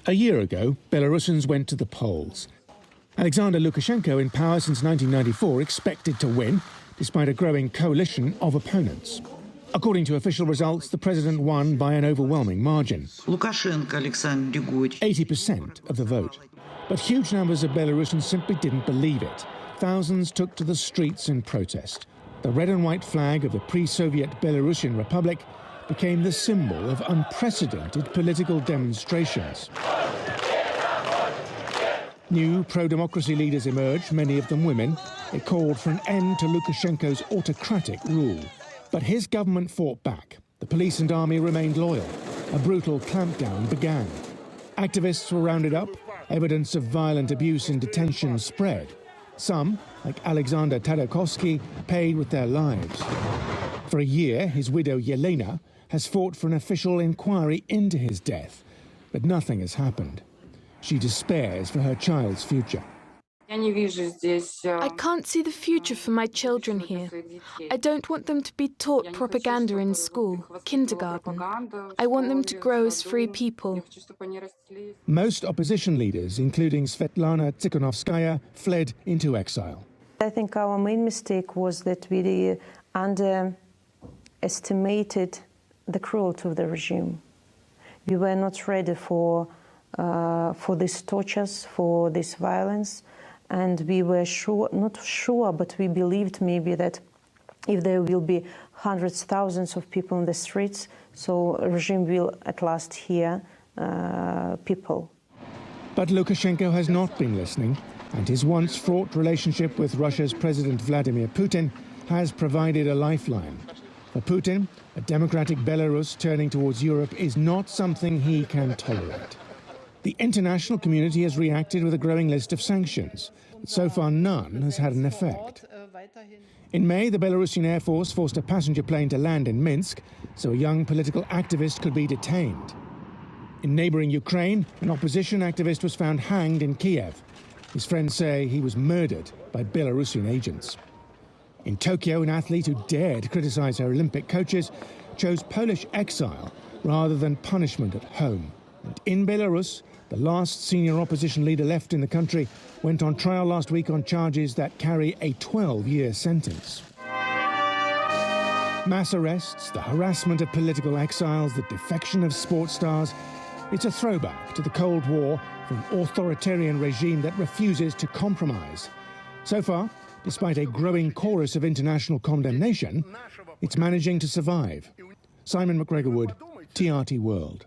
A year ago, Belarusians went to the polls. Alexander Lukashenko, in power since 1994, expected to win, despite a growing coalition of opponents. According to official results, the president won by an overwhelming margin. 80% of the vote. But huge numbers of Belarusians simply didn't believe it. Thousands took to the streets in protest. The red and white flag of the pre-Soviet Belarusian Republic became the symbol of unprecedented political demonstrations. New pro-democracy leaders emerged, many of them women. They called for an end to Lukashenko's autocratic rule. But his government fought back. The police and army remained loyal. A brutal clampdown began. Activists were rounded up. Evidence of violent abuse in detention spread. Some, like Alexander Tarakovsky, paid with their lives. For a year, his widow Yelena has fought for an official inquiry into his death, but nothing has happened. She despairs for her child's future. I can't see the future for my children here. I don't want them to be taught propaganda in school, kindergarten. I want them to grow as free people. Most opposition leaders, including Svetlana Tsikhanovskaya, fled into exile. I think our main mistake was that we underestimated the cruelty of the regime. We were not ready for these tortures, for this violence. And we were sure, not sure, but we believed maybe that if there will be hundreds, thousands of people in the streets, so the regime will at last hear people. But Lukashenko has not been listening, and his once fraught relationship with Russia's President Vladimir Putin has provided a lifeline. For Putin, a democratic Belarus turning towards Europe is not something he can tolerate. The international community has reacted with a growing list of sanctions, but so far none has had an effect. In May, the Belarusian Air Force forced a passenger plane to land in Minsk, so a young political activist could be detained. In neighboring Ukraine, an opposition activist was found hanged in Kiev. His friends say he was murdered by Belarusian agents. In Tokyo, an athlete who dared criticize her Olympic coaches chose Polish exile rather than punishment at home. And in Belarus, the last senior opposition leader left in the country went on trial last week on charges that carry a 12-year sentence. Mass arrests, the harassment of political exiles, the defection of sports stars. It's a throwback to the Cold War for an authoritarian regime that refuses to compromise. So far, despite a growing chorus of international condemnation, it's managing to survive. Simon McGregor-Wood, TRT World.